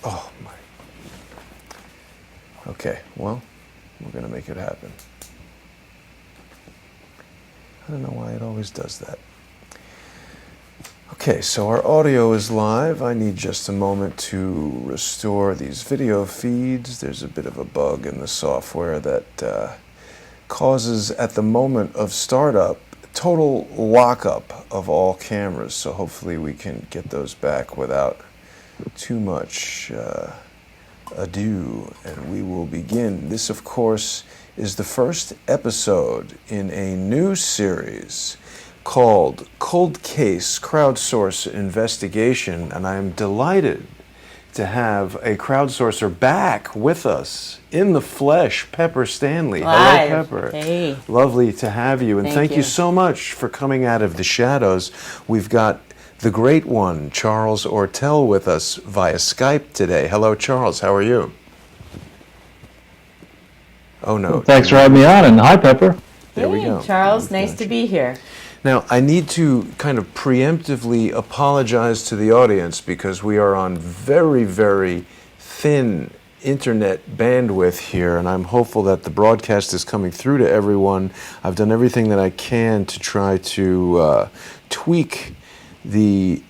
Oh, my. Okay, well, we're going to make it happen. I don't know why it always does that. Okay, so our audio is live. I need just a moment to restore these video feeds. There's a bit of a bug in the software that causes, at the moment of startup, total lockup of all cameras. So hopefully we can get those back without too much ado, and we will begin. This, of course, is the first episode in a new series called Cold Case Crowdsource Investigation, and I am delighted to have a crowdsourcer back with us in the flesh, Pepper Stanley. Live. Hello, Pepper. Hey. Lovely to have you, and thank you so much for coming out of the shadows. We've got the great one, Charles Ortel, with us via Skype today. Hello, Charles. How are you? Oh, no. Well, thanks for having me on, and hi, Pepper. There we go. Charles, nice to be here. Now, I need to kind of preemptively apologize to the audience because we are on very, very thin internet bandwidth here, and I'm hopeful that the broadcast is coming through to everyone. I've done everything that I can to try to tweak the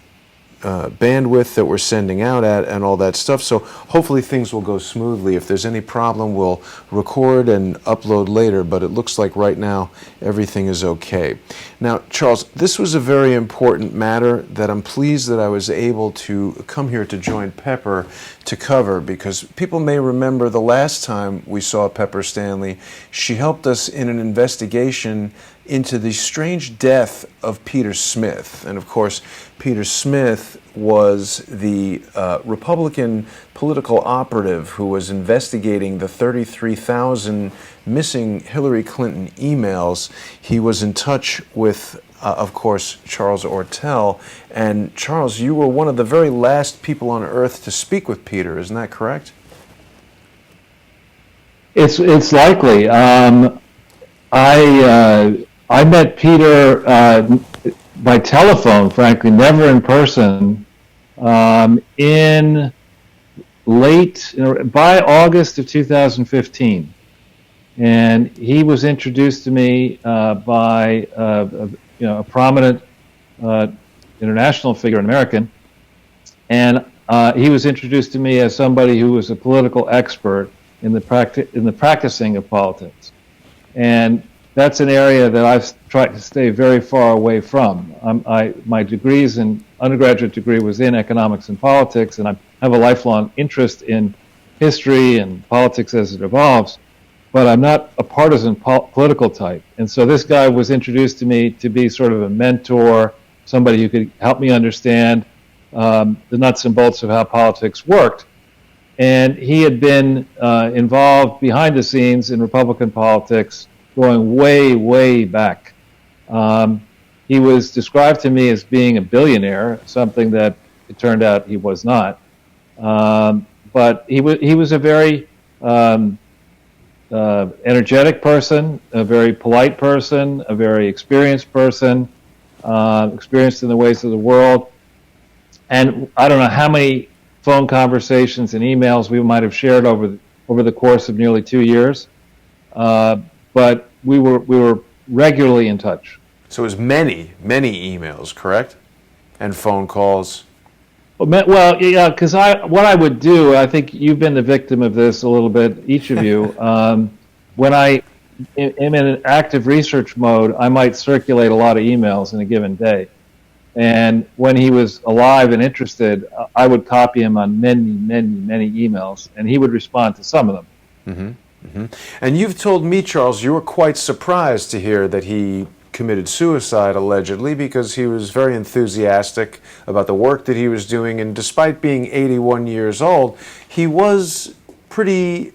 bandwidth that we're sending out at and all that stuff. So hopefully things will go smoothly. If there's any problem, we'll record and upload later, but it looks like right now everything is okay. Now, Charles, this was a very important matter that I'm pleased that I was able to come here to join Pepper to cover, because people may remember the last time we saw Pepper Stanley, she helped us in an investigation into the strange death of Peter Smith. And of course, Peter Smith was the Republican political operative who was investigating the 33,000 missing Hillary Clinton emails. He was in touch with, of course, Charles Ortel. And Charles, you were one of the very last people on earth to speak with Peter, isn't that correct? It's likely. I met Peter by telephone, frankly, never in person, in by August of 2015. And he was introduced to me by a prominent international figure, an American, and he was introduced to me as somebody who was a political expert in the practicing of politics. And that's an area that I've tried to stay very far away from. My undergraduate degree was in economics and politics, and I have a lifelong interest in history and politics as it evolves, but I'm not a partisan political type. And so this guy was introduced to me to be sort of a mentor, somebody who could help me understand the nuts and bolts of how politics worked. And he had been involved behind the scenes in Republican politics going way, way back. He was described to me as being a billionaire, something that it turned out he was not. But he was a very energetic person, a very polite person, a very experienced person, experienced in the ways of the world. And I don't know how many phone conversations and emails we might have shared over the course of nearly 2 years. But we were regularly in touch. So it was many emails, correct? And phone calls. Well, yeah, because what I would do, I think you've been the victim of this a little bit, each of you. When I am in an active research mode, I might circulate a lot of emails in a given day. And when he was alive and interested, I would copy him on many emails, and he would respond to some of them. Mm-hmm. Mm-hmm. And you've told me, Charles, you were quite surprised to hear that he committed suicide, allegedly, because he was very enthusiastic about the work that he was doing, and despite being 81 years old, he was pretty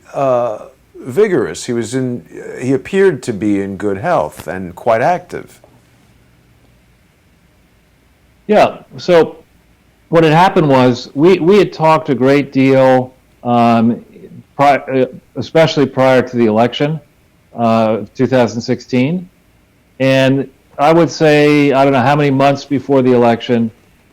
vigorous. He appeared to be in good health and quite active. Yeah, so what had happened was we had talked a great deal, especially prior to the election of 2016. And I would say, I don't know how many months before the election,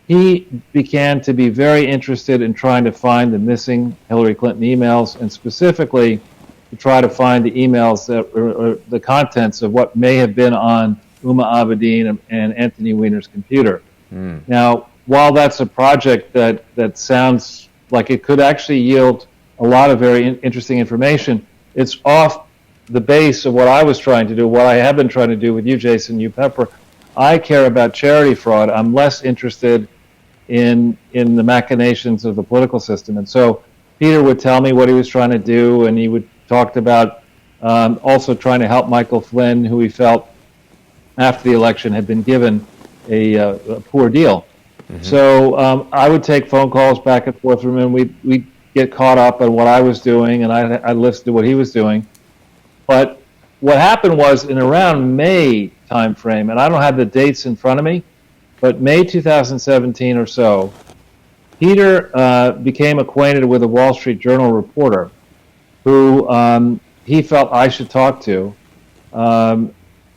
he began to be very interested in trying to find the missing Hillary Clinton emails, and specifically to try to find the emails that or the contents of what may have been on Uma Abedin and Anthony Weiner's computer. Now, while that's a project that sounds like it could actually yield a lot of very interesting information, it's off the base of what I was trying to do, what I have been trying to do with you, Jason, you, Pepper. I care about charity fraud. I'm less interested in the machinations of the political system. And so Peter would tell me what he was trying to do, and he would talk about also trying to help Michael Flynn, who he felt after the election had been given a poor deal. So I would take phone calls back and forth from him. We'd get caught up on what I was doing, and I'd listen to what he was doing. But what happened was in around May timeframe, and I don't have the dates in front of me, but May 2017 or so, Peter became acquainted with a Wall Street Journal reporter who he felt I should talk to,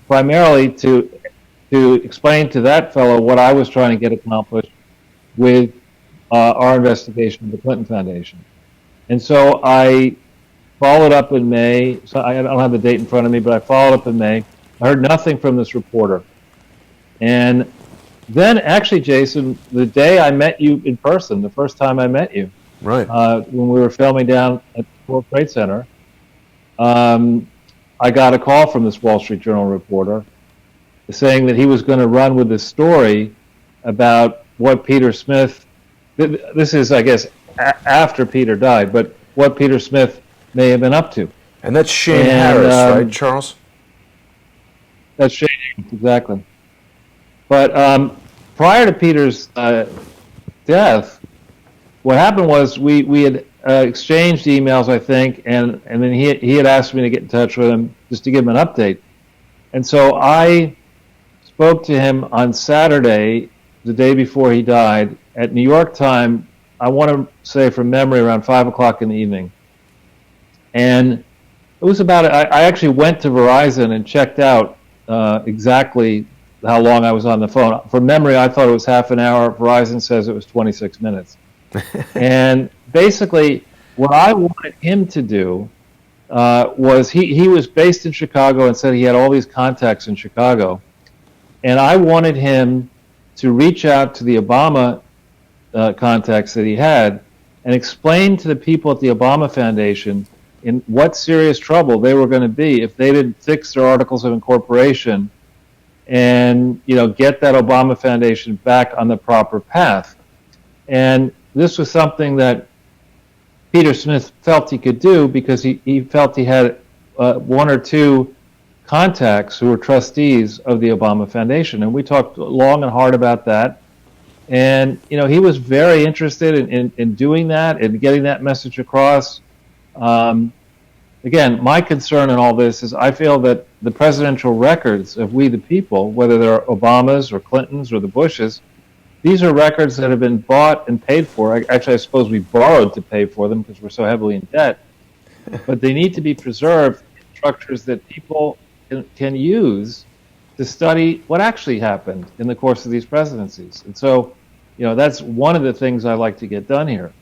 primarily to explain to that fellow what I was trying to get accomplished with our investigation of the Clinton Foundation. And so I followed up in May. So I don't have the date in front of me, but I followed up in May. I heard nothing from this reporter. And then actually, Jason, the day I met you in person, the first time I met you, right, when we were filming down at the World Trade Center, I got a call from this Wall Street Journal reporter saying that he was going to run with this story about what Peter Smith, this is, I guess, after Peter died, but what Peter Smith may have been up to. And that's Shane Harris, right, Charles? That's Shane, exactly. But prior to Peter's death, what happened was we had exchanged emails, I think, and then he had asked me to get in touch with him just to give him an update. And so I spoke to him on Saturday, the day before he died, at New York time, I want to say from memory, around 5 o'clock in the evening. And it was about, I actually went to Verizon and checked out exactly how long I was on the phone. From memory, I thought it was half an hour. Verizon says it was 26 minutes. And basically, what I wanted him to do was he was based in Chicago and said he had all these contacts in Chicago. And I wanted him to reach out to the Obama contacts that he had and explain to the people at the Obama Foundation in what serious trouble they were going to be if they didn't fix their articles of incorporation and, you know, get that Obama Foundation back on the proper path. And this was something that Peter Smith felt he could do because he felt he had one or two contacts who were trustees of the Obama Foundation. And we talked long and hard about that. And, you know, he was very interested in doing that and getting that message across. Again, my concern in all this is I feel that the presidential records of we the people, whether they're Obamas or Clintons or the Bushes, these are records that have been bought and paid for. Actually, I suppose we borrowed to pay for them because we're so heavily in debt. But they need to be preserved in structures that people can use to study what actually happened in the course of these presidencies. And so, you know, that's one of the things I like to get done here.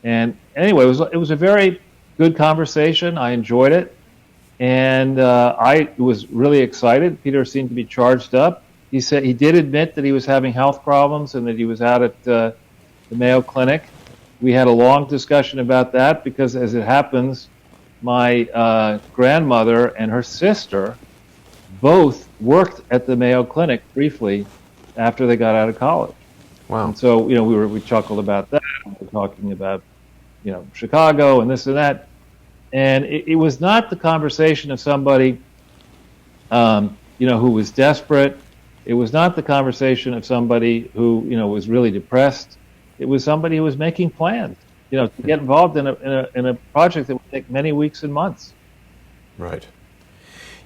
And anyway, it was a very good conversation. I enjoyed it. And I was really excited. Peter seemed to be charged up. He said he did admit that he was having health problems and that he was out at the Mayo Clinic. We had a long discussion about that because, as it happens, my grandmother and her sister both worked at the Mayo Clinic briefly after they got out of college. Wow. And so, you know, we chuckled about that. We were talking about, you know, Chicago and this and that. And it was not the conversation of somebody, you know, who was desperate. It was not the conversation of somebody who, you know, was really depressed. It was somebody who was making plans, you know, to get involved in a project that would take many weeks and months. Right.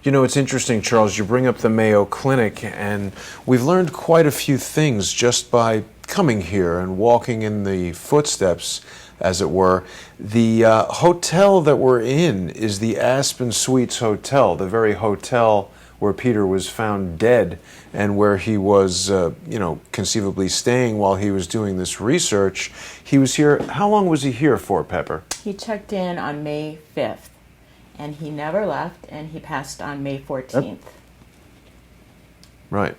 You know, it's interesting, Charles, you bring up the Mayo Clinic, and we've learned quite a few things just by coming here and walking in the footsteps, as it were. The hotel that we're in is the Aspen Suites Hotel, the very hotel where Peter was found dead and where he was, conceivably staying while he was doing this research. He was here. How long was he here for, Pepper? He checked in on May 5th, and he never left, and he passed on May 14th. Right.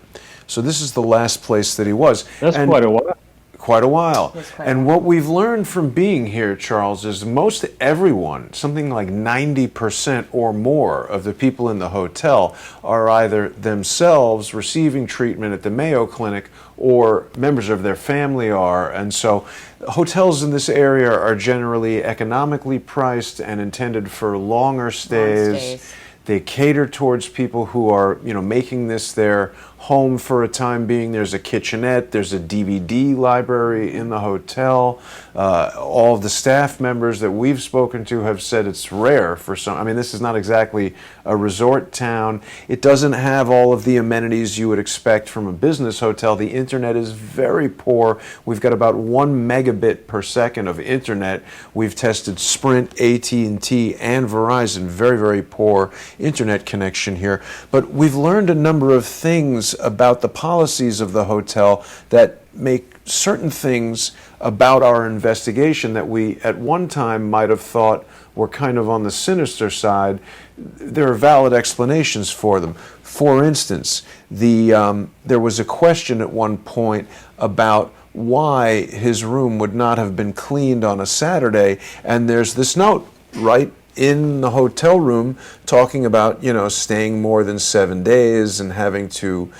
So this is the last place that he was. That's quite a while. Quite a while. And what we've learned from being here, Charles, is most everyone, something like 90% or more of the people in the hotel, are either themselves receiving treatment at the Mayo Clinic or members of their family are. And so hotels in this area are generally economically priced and intended for longer stays. They cater towards people who are, making this their home for a time being. There's a kitchenette. There's a DVD library in the hotel. All of the staff members that we've spoken to have said it's rare for some. I mean, this is not exactly a resort town. It doesn't have all of the amenities you would expect from a business hotel. The internet is very poor. We've got about 1 megabit per second of internet. We've tested Sprint, AT&T, and Verizon. Very, very poor internet connection here. But we've learned a number of things about the policies of the hotel that make certain things about our investigation that we at one time might have thought were kind of on the sinister side. There are valid explanations for them. For instance, there was a question at one point about why his room would not have been cleaned on a Saturday, and there's this note right in the hotel room talking about, staying more than 7 days and having to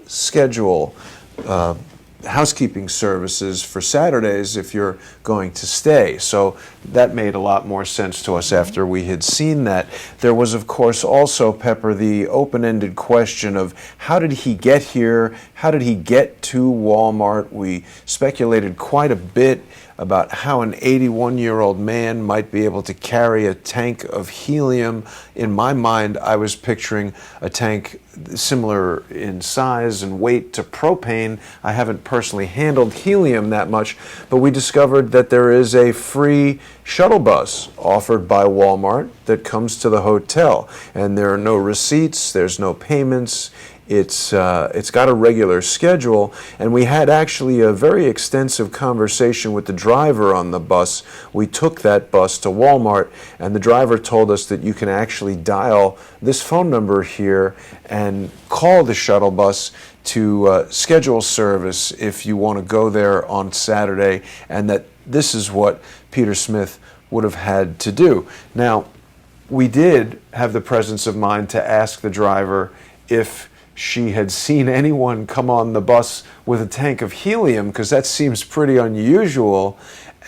schedule housekeeping services for Saturdays if you're going to stay. So that made a lot more sense to us after we had seen that. There was, of course, also, Pepper, the open-ended question of how did he get here? How did he get to Walmart? We speculated quite a bit about how an 81-year-old man might be able to carry a tank of helium. In my mind, I was picturing a tank similar in size and weight to propane. I haven't personally handled helium that much, but we discovered that there is a free shuttle bus offered by Walmart that comes to the hotel, and there are no receipts, there's no payments. It's got a regular schedule, and we had actually a very extensive conversation with the driver on the bus. We took that bus to Walmart, and the driver told us that you can actually dial this phone number here and call the shuttle bus to schedule service if you want to go there on Saturday, and that this is what Peter Smith would have had to do. Now, we did have the presence of mind to ask the driver if she had seen anyone come on the bus with a tank of helium, because that seems pretty unusual.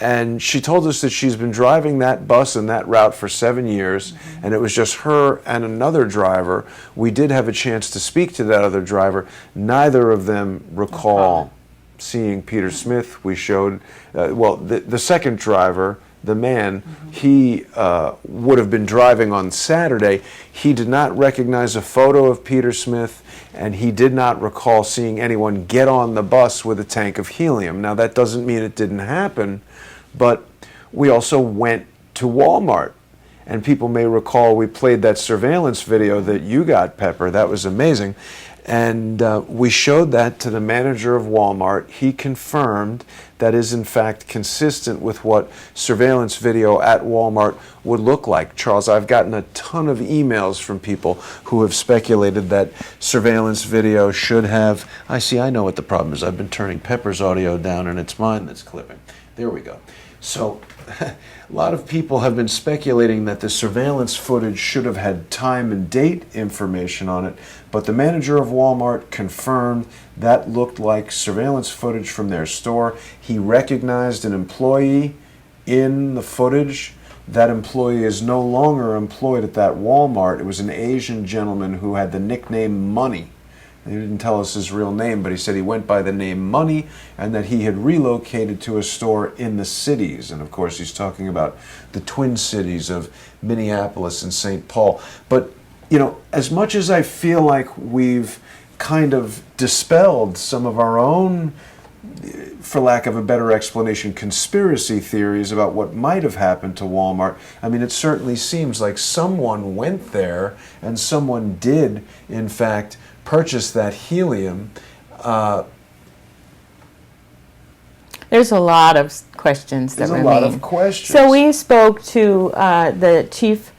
And she told us that she's been driving that bus and that route for 7 years, and it was just her and another driver. We did have a chance to speak to that other driver. Neither of them recall seeing Peter Smith. We showed, the second driver, the man, he would have been driving on Saturday. He did not recognize a photo of Peter Smith, and he did not recall seeing anyone get on the bus with a tank of helium. Now, that doesn't mean it didn't happen, but we also went to Walmart. And people may recall we played that surveillance video that you got, Pepper. That was amazing. And we showed that to the manager of Walmart. He confirmed that is in fact consistent with what surveillance video at Walmart would look like. Charles, I've gotten a ton of emails from people who have speculated that surveillance video should have... I know what the problem is. I've been turning Pepper's audio down and it's mine that's clipping. There we go. So a lot of people have been speculating that the surveillance footage should have had time and date information on it, but the manager of Walmart confirmed that looked like surveillance footage from their store. He recognized an employee in the footage. That employee is no longer employed at that Walmart. It was an Asian gentleman who had the nickname Money. He didn't tell us his real name, but he said he went by the name Money and that he had relocated to a store in the cities. And of course, he's talking about the Twin Cities of Minneapolis and St. Paul. But, as much as I feel like we've kind of dispelled some of our own for lack of a better explanation, conspiracy theories about what might have happened to Walmart. I mean, it certainly seems like someone went there and someone did, in fact, purchase that helium. There's a lot of questions that remain. There's a lot of questions. So we spoke to the chief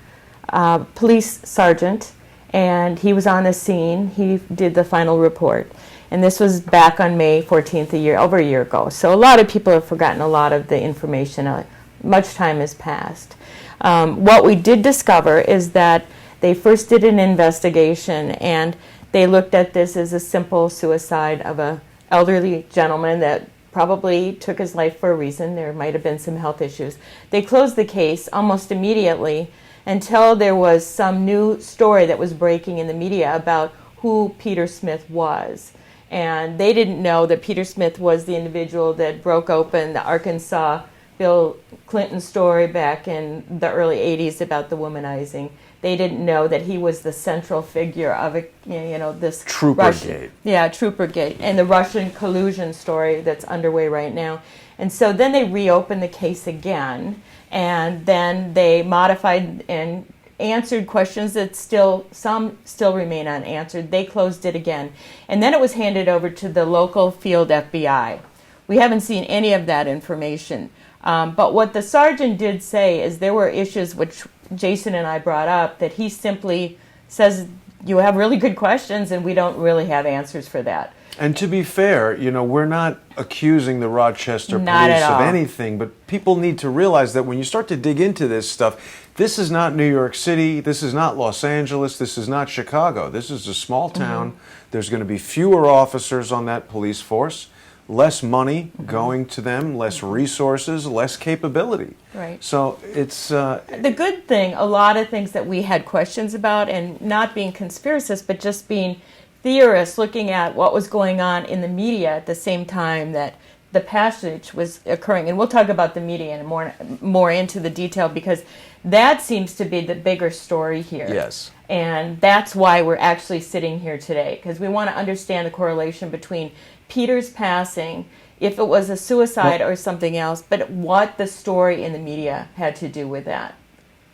police sergeant, and he was on the scene. He did the final report. And this was back on May 14th, over a year ago. So a lot of people have forgotten a lot of the information. Much time has passed. What we did discover is that they first did an investigation, and they looked at this as a simple suicide of an elderly gentleman that probably took his life for a reason. There might have been some health issues. They closed the case almost immediately until there was some new story that was breaking in the media about who Peter Smith was. And they didn't know that Peter Smith was the individual that broke open the Arkansas Bill Clinton story back in the early 80s about the womanizing. They didn't know that he was the central figure of this Troopergate. Troopergate, and the Russian collusion story that's underway right now. And so then they reopened the case again, and then they modified and answered questions that some still remain unanswered. They closed it again. And then it was handed over to the local field FBI. We haven't seen any of that information. But what the sergeant did say is there were issues which Jason and I brought up that he simply says, you have really good questions and we don't really have answers for that. And to be fair, we're not accusing the Rochester Not police at of all. anything, but people need to realize that when you start to dig into this stuff, this is not New York City, this is not Los Angeles, this is not Chicago. This is a small town. There's going to be fewer officers on that police force, less money going to them, less resources, less capability. Right. So it's... The good thing, a lot of things that we had questions about, and not being conspiracists, but just being theorists looking at what was going on in the media at the same time that the passage was occurring. And we'll talk about the media and more into the detail, because that seems to be the bigger story here. Yes. And that's why we're actually sitting here today, because we want to understand the correlation between Peter's passing, if it was a suicide or something else, but what the story in the media had to do with that.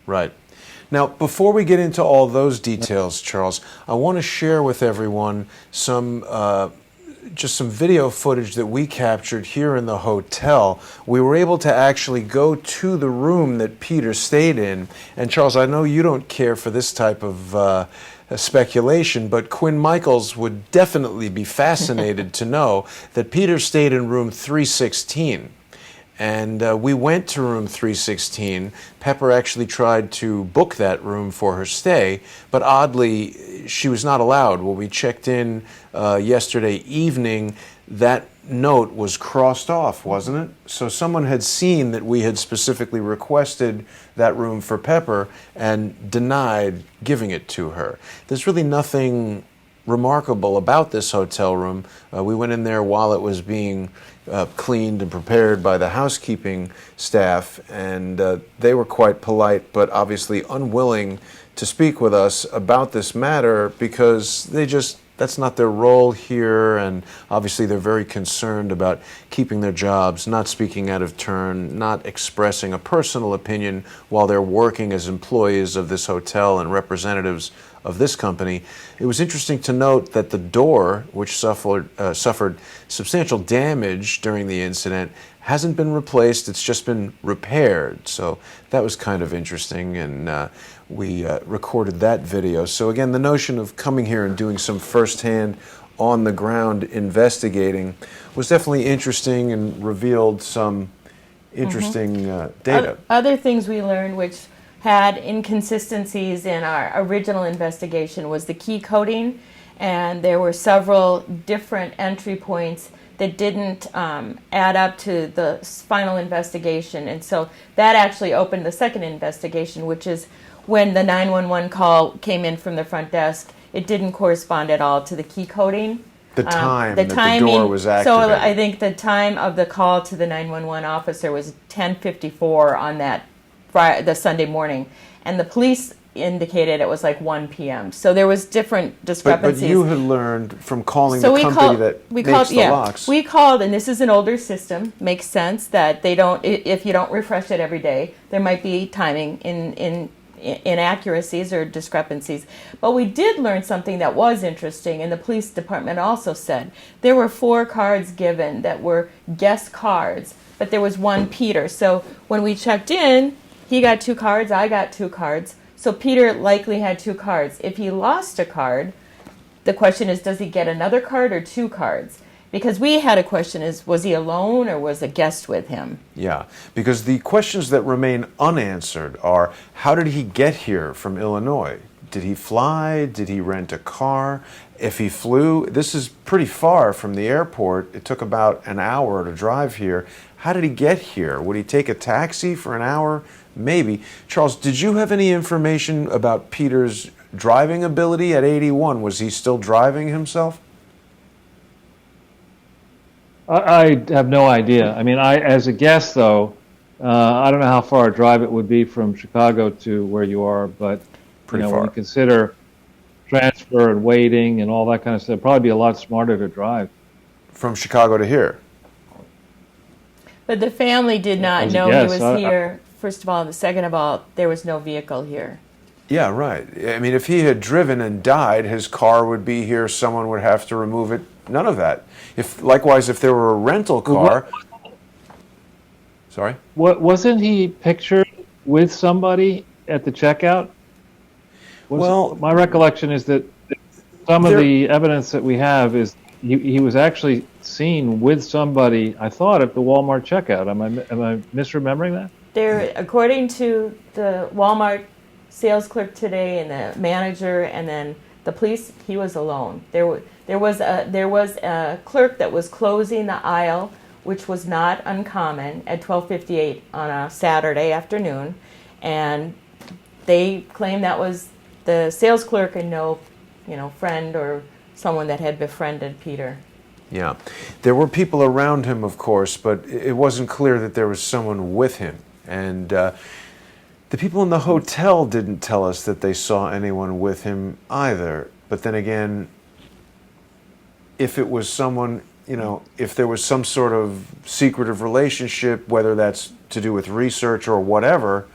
Right. Now, before we get into all those details, Charles, I want to share with everyone just some video footage that we captured here in the hotel. We were able to actually go to the room that Peter stayed in. And Charles, I know you don't care for this type of speculation, but Quinn Michaels would definitely be fascinated to know that Peter stayed in room 316. And we went to room 316. Pepper actually tried to book that room for her stay, but oddly, she was not allowed. When we checked in yesterday evening, that note was crossed off, wasn't it? So someone had seen that we had specifically requested that room for Pepper and denied giving it to her. There's really nothing remarkable about this hotel room. We went in there while it was being cleaned and prepared by the housekeeping staff, and they were quite polite, but obviously unwilling to speak with us about this matter because that's not their role here, and obviously they're very concerned about keeping their jobs, not speaking out of turn, not expressing a personal opinion while they're working as employees of this hotel and representatives of this company. It was interesting to note that the door, which suffered substantial damage during the incident, hasn't been replaced. It's just been repaired. So that was kind of interesting, and we recorded that video. So again, the notion of coming here and doing some firsthand, on-the-ground investigating was definitely interesting and revealed some interesting data. Other things we learned which had inconsistencies in our original investigation was the key coding, and there were several different entry points that didn't add up to the final investigation, and so that actually opened the second investigation, which is when the 911 call came in from the front desk. It didn't correspond at all to the key coding. The time that the door was activated. So I think the time of the call to the 911 officer was 10:54 on the Sunday morning, and the police indicated it was like 1 p.m. So there was different But discrepancies. you had learned from calling So the company that makes the locks. We called, and this is an older system. Makes sense that they don't. If you don't refresh it every day, there might be timing in inaccuracies or discrepancies. But we did learn something that was interesting, and the police department also said there were 4 cards given that were guest cards, but there was one Peter. So when we checked in, he got 2 cards, I got 2 cards. So Peter likely had 2 cards. If he lost a card, the question is, does he get another card or 2 cards? Because we had a question is, was he alone or was a guest with him? Yeah, because the questions that remain unanswered are, how did he get here from Illinois? Did he fly? Did he rent a car? If he flew, this is pretty far from the airport. It took about an hour to drive here. How did he get here? Would he take a taxi for an hour? Maybe. Charles, did you have any information about Peter's driving ability at 81? Was he still driving himself? I have no idea. I mean, as a guest, though, I don't know how far a drive it would be from Chicago to where you are, but Pretty when far. you consider transfer and waiting and all that kind of stuff, it'd probably be a lot smarter to drive. From Chicago to here? But the family did not As a know he guest, was here, first of all. And second of all, there was no vehicle here. Yeah, right. I mean, if he had driven and died, his car would be here, someone would have to remove it. None of that. Likewise, if there were a rental car... Sorry? Wasn't he pictured with somebody at the checkout? Well, my recollection is that some of the evidence that we have is he was actually seen with somebody, I thought, at the Walmart checkout. Am I misremembering that? There, according to the Walmart sales clerk today and the manager and then the police, he was alone. There was a clerk that was closing the aisle, which was not uncommon, at 12:58 on a Saturday afternoon, and they claimed that was the sales clerk and no, friend or someone that had befriended Peter. Yeah. There were people around him, of course, but it wasn't clear that there was someone with him. And the people in the hotel didn't tell us that they saw anyone with him either. But then again, if it was someone, if there was some sort of secretive relationship, whether that's to do with research or whatever,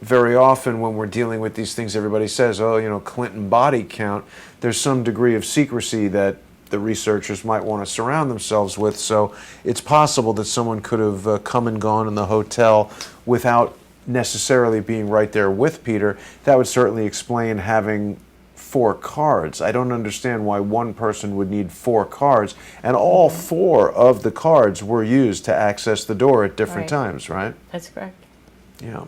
very often when we're dealing with these things, everybody says, Clinton body count. There's some degree of secrecy that the researchers might want to surround themselves with. So it's possible that someone could have come and gone in the hotel without necessarily being right there with Peter. That would certainly explain having 4 cards. I don't understand why one person would need 4 cards, and all 4 of the cards were used to access the door at different times, right? That's correct. Yeah.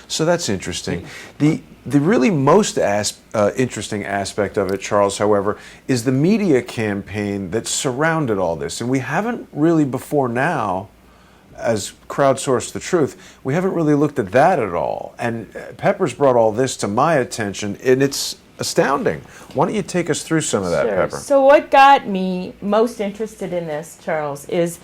So that's interesting. The really most interesting aspect of it, Charles, however, is the media campaign that surrounded all this. And we haven't really before now, as Crowdsource the Truth, we haven't really looked at that at all. And Pepper's brought all this to my attention, and it's astounding. Why don't you take us through some of that, Sure. Pepper? So what got me most interested in this, Charles, is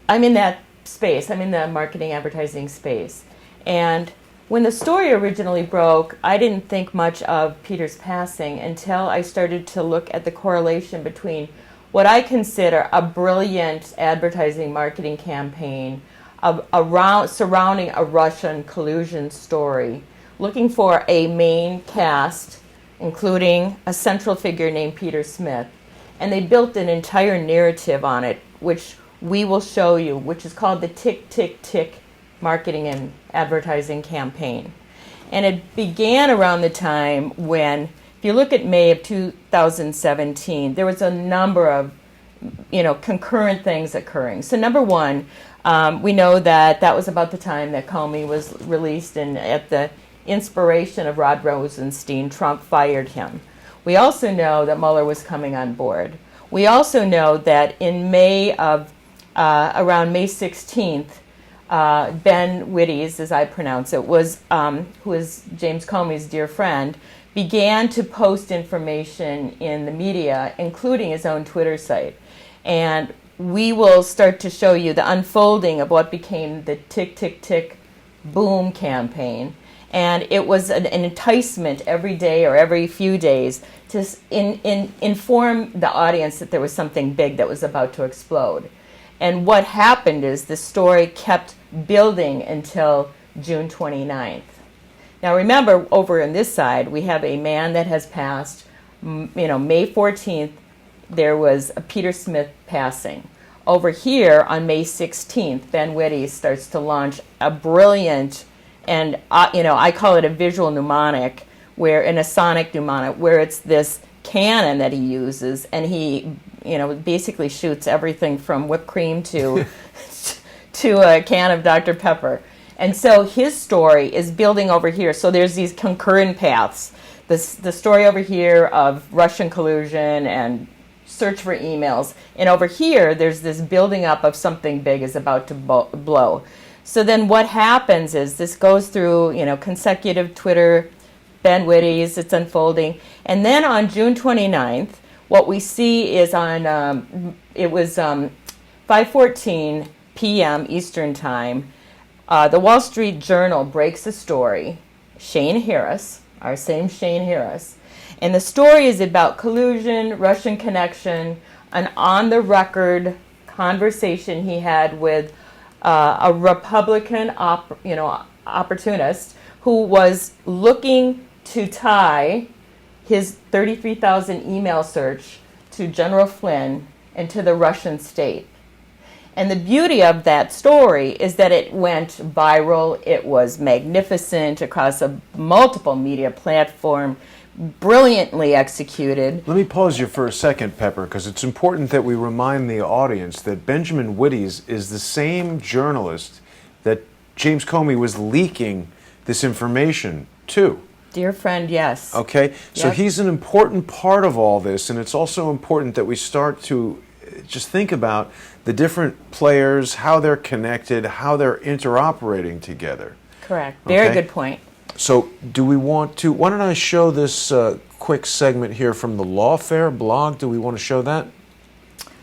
I'm in that space. I'm in the marketing advertising space. And when the story originally broke, I didn't think much of Peter's passing until I started to look at the correlation between what I consider a brilliant advertising marketing campaign surrounding a Russian collusion story, looking for a main cast, including a central figure named Peter Smith. And they built an entire narrative on it, which we will show you, which is called the Tick, Tick, Tick marketing and advertising campaign. And it began around the time when, if you look at May of 2017, there was a number of concurrent things occurring. So number one, we know that was about the time that Comey was released, and at the inspiration of Rod Rosenstein, Trump fired him. We also know that Mueller was coming on board. We also know that in May of, around May 16th, Ben Wittes, as I pronounce it, who is James Comey's dear friend, began to post information in the media, including his own Twitter site. And we will start to show you the unfolding of what became the Tick, Tick, Tick boom campaign. And it was an enticement every day or every few days to inform the audience that there was something big that was about to explode. And what happened is the story kept building until June 29th. Now remember, over on this side, we have a man that has passed. May 14th, there was a Peter Smith passing. Over here, on May 16th, Ben Witte starts to launch a brilliant, and I call it a visual mnemonic, a sonic mnemonic, where it's this cannon that he uses, and he, basically shoots everything from whipped cream to a can of Dr. Pepper. And so his story is building over here. So there's these concurrent paths. The story over here of Russian collusion and search for emails. And over here, there's this building up of something big is about to blow. So then what happens is this goes through, consecutive Twitter, Ben Witte's, it's unfolding. And then on June 29th, what we see is it was 5:14 p.m. Eastern Time. The Wall Street Journal breaks a story. Shane Harris, our same Shane Harris. And the story is about collusion, Russian connection, an on-the-record conversation he had with a Republican opportunist who was looking to tie his 33,000 email search to General Flynn and to the Russian state. And the beauty of that story is that it went viral. It was magnificent across a multiple media platform, brilliantly executed. Let me pause you for a second, Pepper, because it's important that we remind the audience that Benjamin Witte is the same journalist that James Comey was leaking this information to. Dear friend, yes. Okay, so Yep. he's an important part of all this, and it's also important that we start to just think about the different players, how they're connected, how they're interoperating together. Correct. Very Okay. good point. So do we want to, why don't I show this quick segment here from the Lawfare blog? Do we want to show that? Are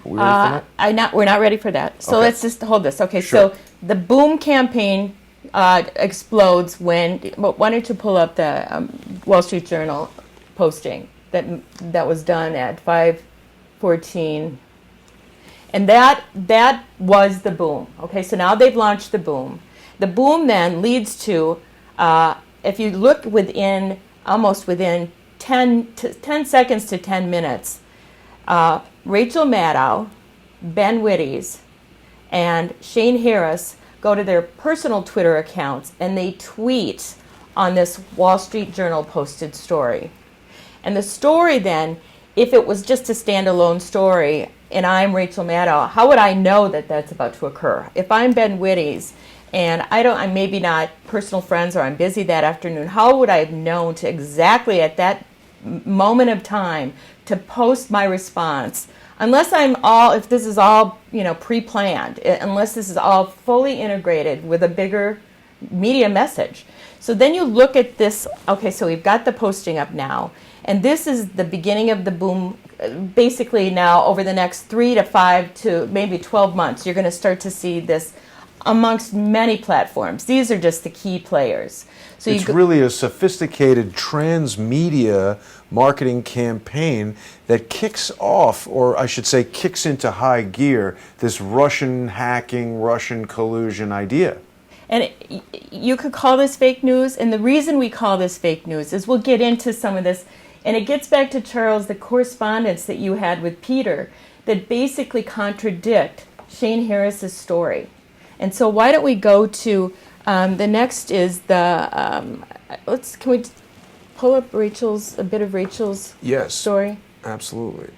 we ready for that? We're not ready for that. So Okay. let's just hold this. Okay, Sure. so the boom campaign explodes when, why don't you pull up the Wall Street Journal posting that was done at 5:14. And that was the boom. Okay, so now they've launched the boom. The boom then leads to, if you look almost within 10 seconds to 10 minutes, Rachel Maddow, Ben Witte's, and Shane Harris go to their personal Twitter accounts and they tweet on this Wall Street Journal posted story. And the story then, if it was just a standalone story, and I'm Rachel Maddow, how would I know that that's about to occur? If I'm Ben Witte's and I'm maybe not personal friends or I'm busy that afternoon, how would I have known to exactly at that moment of time to post my response? Unless if this is all, pre-planned, unless this is all fully integrated with a bigger media message. So then you look at this, okay, so we've got the posting up now, and this is the beginning of the boom. Basically now, over the next 3 to 5 to maybe 12 months, you're going to start to see this amongst many platforms. These are just the key players. So it's really a sophisticated transmedia marketing campaign that kicks off, or I should say kicks into high gear, this Russian hacking, Russian collusion idea. And you could call this fake news, and the reason we call this fake news is we'll get into some of this, and it gets back to, Charles, the correspondence that you had with Peter that basically contradict Shane Harris's story. And so why don't we go to the next is the can we pull up a bit of Rachel's story? Absolutely.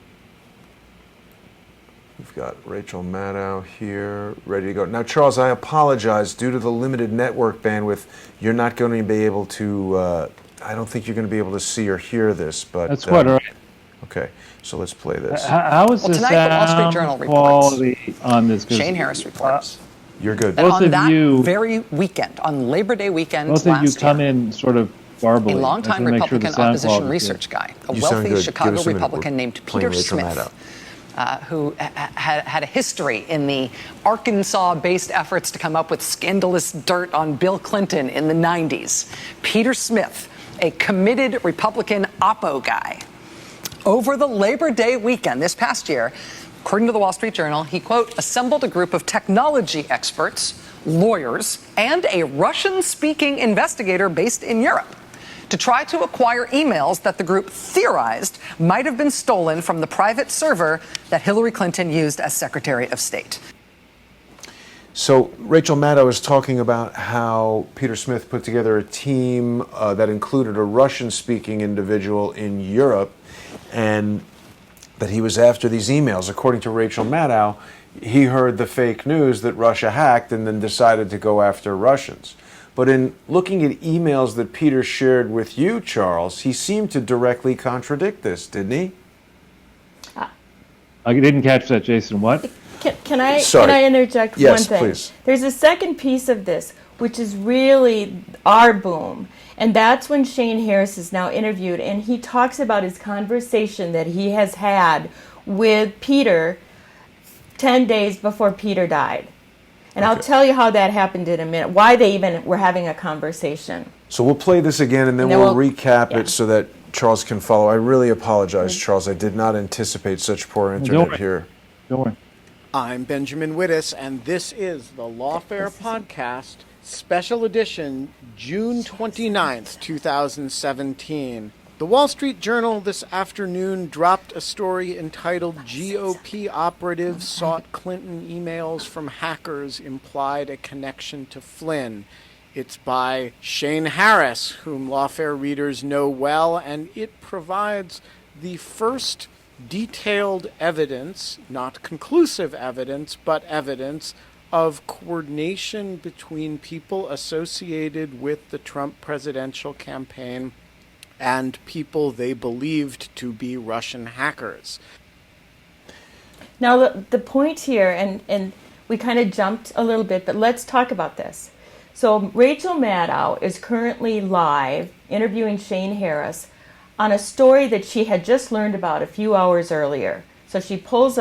We've got Rachel Maddow here, ready to go. Now, Charles, I apologize. Due to the limited network bandwidth, you're not going to be able to, I don't think you're going to be able to see or hear this, but... That's quite all right. Okay, so let's play this. How is the tonight, the Wall Street Journal sound reports. quality on this? Shane Harris reports. You're good. That Both on of that you- very weekend, on Labor Day weekend Both last of you come year, in sort of garbly. a I longtime just wanna make sure the Republican sound opposition quality is good. research guy, a You sound wealthy good. Give Chicago us a minute. Republican We're named playing Peter Rachel Smith, who had a history in the Arkansas-based efforts to come up with scandalous dirt on Bill Clinton in the 90s. Peter Smith, a committed Republican Oppo guy. Over the Labor Day weekend this past year, according to the Wall Street Journal, he, quote, assembled a group of technology experts, lawyers, and a Russian-speaking investigator based in Europe to try to acquire emails that the group theorized might have been stolen from the private server that Hillary Clinton used as Secretary of State. So Rachel Maddow is talking about how Peter Smith put together a team that included a Russian-speaking individual in Europe, and that he was after these emails. According to Rachel Maddow, he heard the fake news that Russia hacked and then decided to go after Russians. But in looking at emails that Peter shared with you, Charles, he seemed to directly contradict this, didn't he? I didn't catch that, Jason. What? Can I interject Yes, one thing? please. There's a second piece of this, which is really our boom. And that's when Shane Harris is now interviewed, and he talks about his conversation that he has had with Peter 10 days before Peter died. And I'll tell you how that happened in a minute, why they even were having a conversation. So we'll play this again, and then we'll recap it so that Charles can follow. I really apologize, Charles. I did not anticipate such poor internet here. Don't worry. I'm Benjamin Wittes, and this is the Lawfare Podcast, Special Edition, June 29th, 2017. The Wall Street Journal this afternoon dropped a story entitled GOP Operatives Sought Clinton Emails from Hackers Implied a Connection to Flynn. It's by Shane Harris, whom Lawfare readers know well, and it provides the first detailed evidence, not conclusive evidence, but evidence of coordination between people associated with the Trump presidential campaign and people they believed to be Russian hackers. Now, the point here, and we kind of jumped a little bit, but let's talk about this. So Rachel Maddow is currently live interviewing Shane Harris on a story that she had just learned about a few hours earlier. So she pulls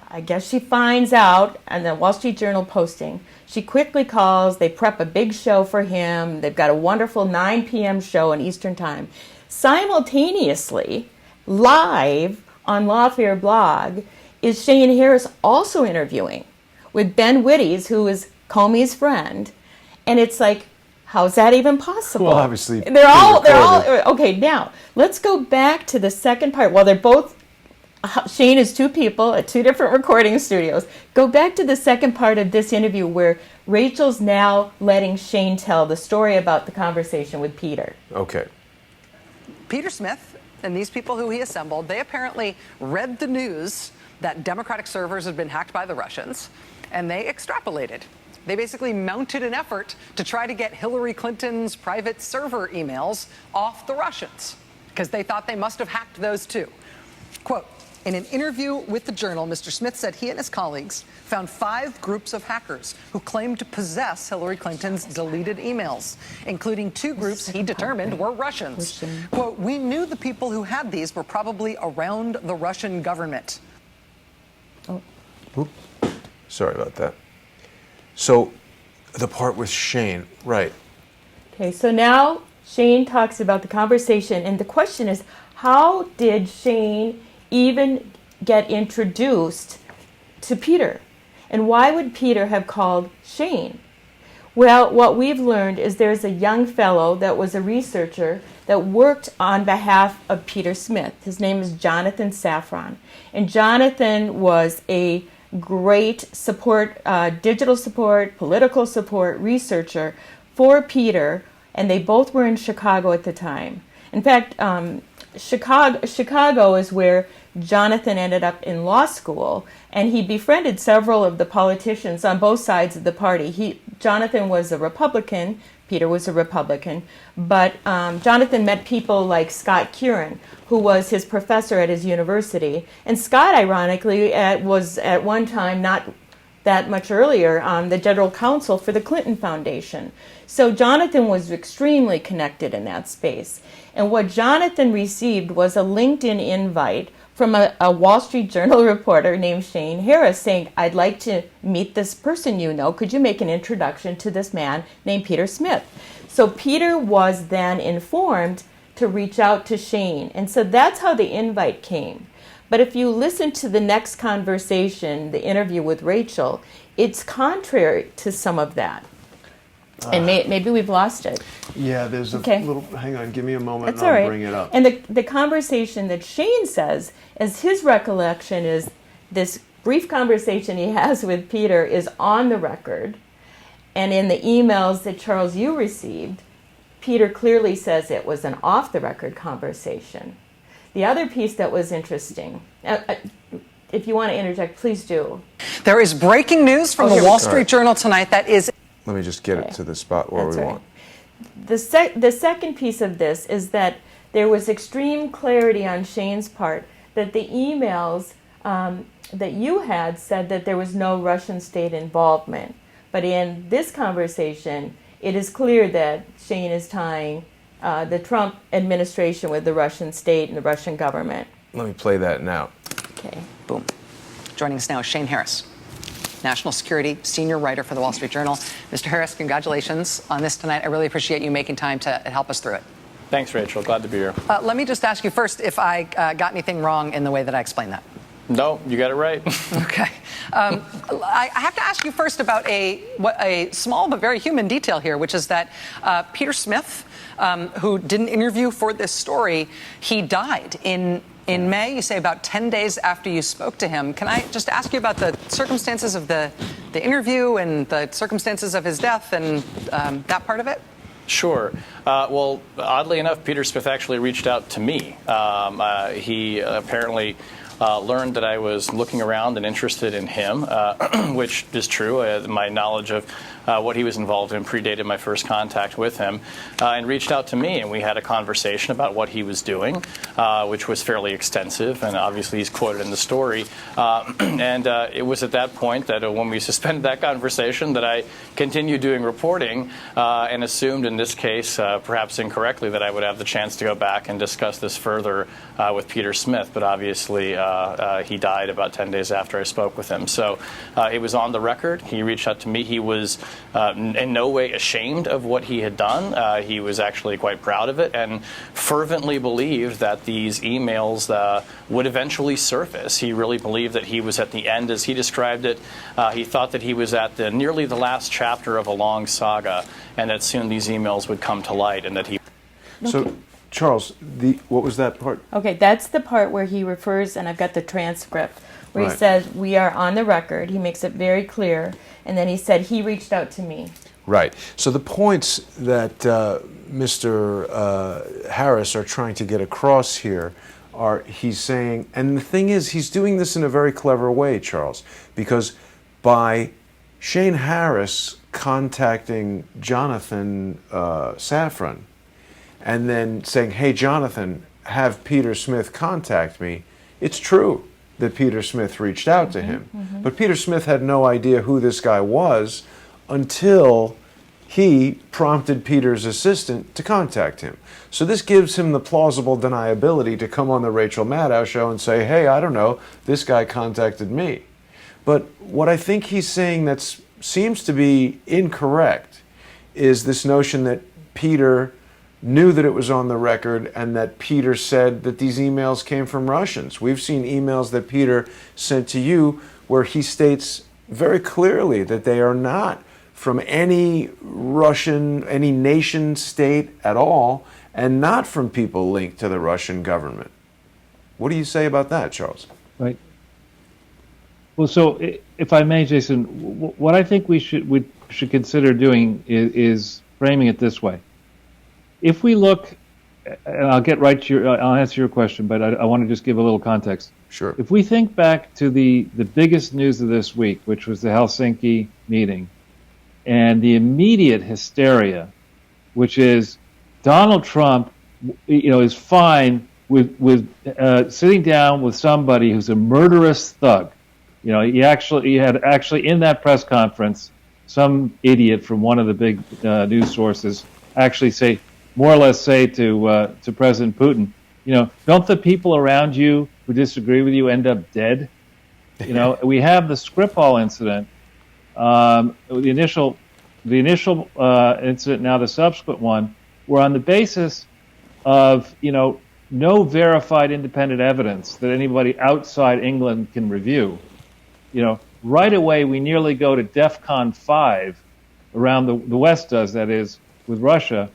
I guess she finds out on the Wall Street Journal posting. She quickly calls. They prep a big show for him. They've got a wonderful 9 p.m. show in Eastern Time. Simultaneously, live on Lawfare blog, is Shane Harris also interviewing with Ben Wittes, who is Comey's friend. And it's like, how's that even possible? Well, obviously, they're all okay. Now let's go back to the second part. Well, they're both. Shane is two people at two different recording studios. Go back to the second part of this interview where Rachel's now letting Shane tell the story about the conversation with Peter. Okay. Peter Smith and these people who he assembled, they apparently read the news that Democratic servers had been hacked by the Russians, and they extrapolated. They basically mounted an effort to try to get Hillary Clinton's private server emails off the Russians, because they thought they must have hacked those too. Quote, in an interview with the Journal, Mr. Smith said he and his colleagues found 5 groups of hackers who claimed to possess Hillary Clinton's deleted emails, including 2 groups he determined were Russians. Quote, we knew the people who had these were probably around the Russian government. Oh. Oop. Sorry about that. So the part with Shane, right. Okay, so now Shane talks about the conversation, and the question is, how did Shane even get introduced to Peter? And why would Peter have called Shane? Well, what we've learned is there's a young fellow that was a researcher that worked on behalf of Peter Smith. His name is Jonathan Safran. And Jonathan was a great support, digital support, political support researcher for Peter, and they both were in Chicago at the time. In fact, Chicago is where Jonathan ended up in law school, and he befriended several of the politicians on both sides of the party. Jonathan was a Republican, Peter was a Republican, but Jonathan met people like Scott Curran, who was his professor at his university. And Scott, ironically, was at one time, not that much earlier, the general counsel for the Clinton Foundation. So Jonathan was extremely connected in that space. And what Jonathan received was a LinkedIn invite from a Wall Street Journal reporter named Shane Harris saying, I'd like to meet this person you know. Could you make an introduction to this man named Peter Smith? So Peter was then informed to reach out to Shane. And so that's how the invite came. But if you listen to the next conversation, the interview with Rachel, it's contrary to some of that. And maybe we've lost it. Yeah, there's a Okay. little, hang on, give me a moment That's and all I'll right. bring it up. And the conversation that Shane says, as his recollection is this brief conversation he has with Peter is on the record. And in the emails that Charles, you received, Peter clearly says it was an off-the-record conversation. The other piece that was interesting, if you want to interject, please do. There is breaking news from the Wall Street Journal tonight that is. Let me just get it to the spot where That's we right. want. The second piece of this is that there was extreme clarity on Shane's part that the emails that you had said that there was no Russian state involvement. But in this conversation, it is clear that Shane is tying the Trump administration with the Russian state and the Russian government. Let me play that now. Okay. Boom. Joining us now is Shane Harris, national security senior writer for the Wall Street Journal. Mr. Harris, congratulations on this tonight. I really appreciate you making time to help us through it. Thanks, Rachel. Glad to be here. Let me just ask you first if I got anything wrong in the way that I explained that. No, you got it right. Okay. I have to ask you first about a small but very human detail here, which is that Peter Smith, who did an interview for this story, he died in May, you say about 10 days after you spoke to him. Can I just ask you about the circumstances of the interview and the circumstances of his death and that part of it? Sure. Well, oddly enough, Peter Smith actually reached out to me. He apparently learned that I was looking around and interested in him, which is true. My knowledge of what he was involved in predated my first contact with him, and reached out to me, and we had a conversation about what he was doing, which was fairly extensive, and obviously he's quoted in the story. And it was at that point that when we suspended that conversation that I continued doing reporting and assumed in this case, perhaps incorrectly, that I would have the chance to go back and discuss this further with Peter Smith, but obviously he died about 10 days after I spoke with him. So it was on the record. He reached out to me. He was in no way ashamed of what he had done. He was actually quite proud of it and fervently believed that these emails would eventually surface. He really believed that he was at the end, as he described it. He thought that he was at nearly the last chapter of a long saga, and that soon these emails would come to light, and that he... So, Charles, what was that part? Okay, that's the part where he refers, and I've got the transcript, where he Right. says, we are on the record. He makes it very clear. And then he said, he reached out to me. Right. So the points that Mr. Harris are trying to get across here are, he's saying, and the thing is, he's doing this in a very clever way, Charles, because by Shane Harris contacting Jonathan Safran and then saying, hey, Jonathan, have Peter Smith contact me, it's true that Peter Smith reached out to him. But Peter Smith had no idea who this guy was until he prompted Peter's assistant to contact him. So this gives him the plausible deniability to come on the Rachel Maddow show and say, hey, I don't know, this guy contacted me. But what I think he's saying that seems to be incorrect is this notion that Peter knew that it was on the record and that Peter said that these emails came from Russians. We've seen emails that Peter sent to you where he states very clearly that they are not from any Russian, any nation state at all, and not from people linked to the Russian government. What do you say about that, Charles? Right. Well, so if I may, Jason, what I think we should consider doing is framing it this way. If we look, and I'll get right to I'll answer your question, but I want to just give a little context. Sure. If we think back to the biggest news of this week, which was the Helsinki meeting, and the immediate hysteria, which is Donald Trump, is fine with sitting down with somebody who's a murderous thug. He had in that press conference, some idiot from one of the big news sources actually more or less say to President Putin, don't the people around you who disagree with you end up dead? We have the Skripal incident, the initial incident, now the subsequent one, where on the basis of, no verified independent evidence that anybody outside England can review, right away we nearly go to DEFCON 5, around the West does, that is, with Russia,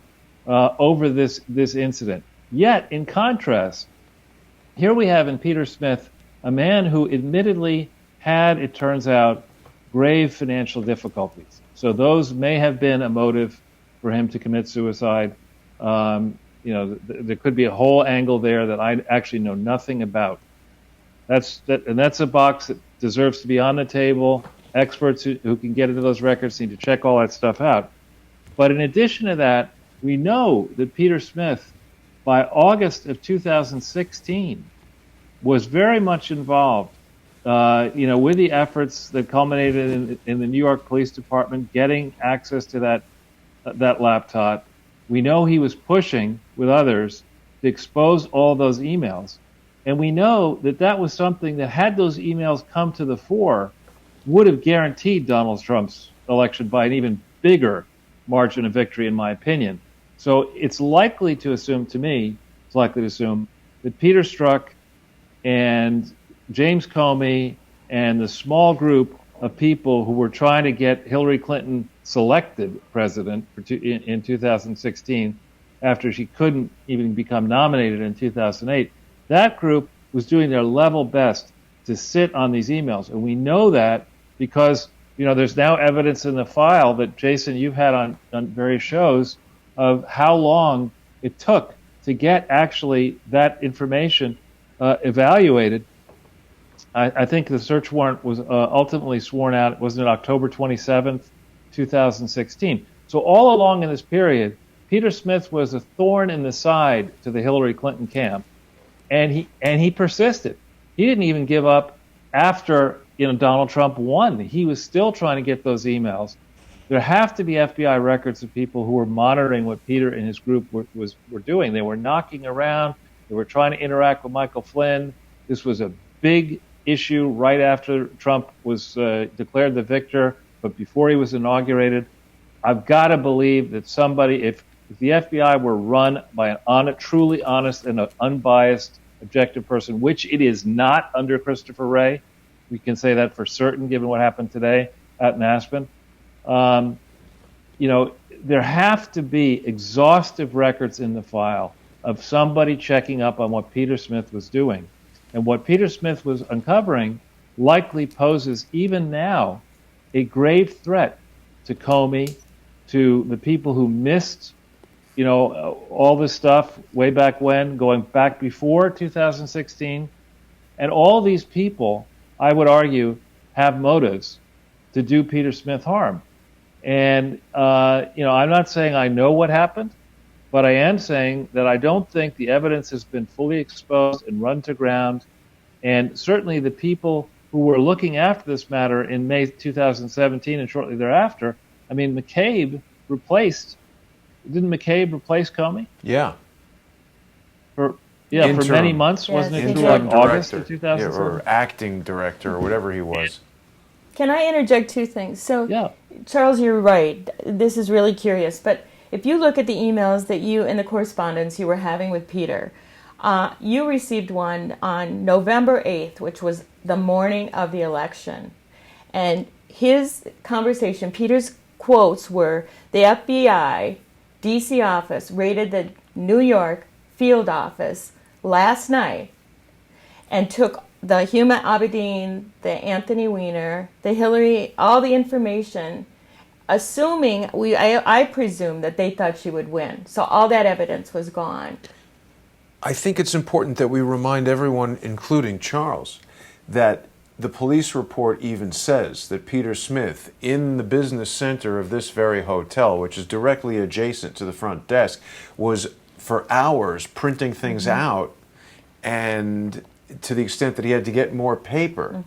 over this incident. Yet, in contrast, here we have in Peter Smith a man who admittedly had, it turns out, grave financial difficulties. So those may have been a motive for him to commit suicide. There could be a whole angle there that I actually know nothing about. That's a box that deserves to be on the table. Experts who can get into those records need to check all that stuff out. But in addition to that, we know that Peter Smith, by August of 2016, was very much involved, with the efforts that culminated in the New York Police Department getting access to that laptop. We know he was pushing with others to expose all those emails. And we know that was something that, had those emails come to the fore, would have guaranteed Donald Trump's election by an even bigger margin of victory, in my opinion. So it's likely to assume that Peter Strzok and James Comey and the small group of people who were trying to get Hillary Clinton selected president in 2016, after she couldn't even become nominated in 2008, that group was doing their level best to sit on these emails. And we know that because, there's now evidence in the file that, Jason, you've had on various shows, of how long it took to get actually that information evaluated. I think the search warrant was ultimately sworn out, wasn't it October 27th, 2016. So all along in this period, Peter Smith was a thorn in the side to the Hillary Clinton camp, and he persisted. He didn't even give up after Donald Trump won. He was still trying to get those emails. There have to be FBI records of people who were monitoring what Peter and his group were doing. They were knocking around. They were trying to interact with Michael Flynn. This was a big issue right after Trump was declared the victor, but before he was inaugurated. I've got to believe that somebody, if the FBI were run by a truly honest and an unbiased, objective person, which it is not under Christopher Wray, we can say that for certain given what happened today out in Aspen. There have to be exhaustive records in the file of somebody checking up on what Peter Smith was doing. And what Peter Smith was uncovering likely poses, even now, a grave threat to Comey, to the people who missed, all this stuff way back when, going back before 2016. And all these people, I would argue, have motives to do Peter Smith harm. And, I'm not saying I know what happened, but I am saying that I don't think the evidence has been fully exposed and run to ground. And certainly the people who were looking after this matter in May 2017 and shortly thereafter, didn't McCabe replace Comey? Yeah. For many months, wasn't it? Until like August of 2007? Or acting director or whatever he was. Can I interject two things? So, yeah. Charles, you're right. This is really curious. But if you look at the emails that you and the correspondence you were having with Peter, you received one on November 8th, which was the morning of the election. And his conversation, Peter's quotes were, the FBI D.C. office raided the New York field office last night and took the Huma Abedin, the Anthony Weiner, the Hillary, all the information, assuming, I presume that they thought she would win. So all that evidence was gone. I think it's important that we remind everyone, including Charles, that the police report even says that Peter Smith, in the business center of this very hotel, which is directly adjacent to the front desk, was for hours printing things out, and to the extent that he had to get more paper.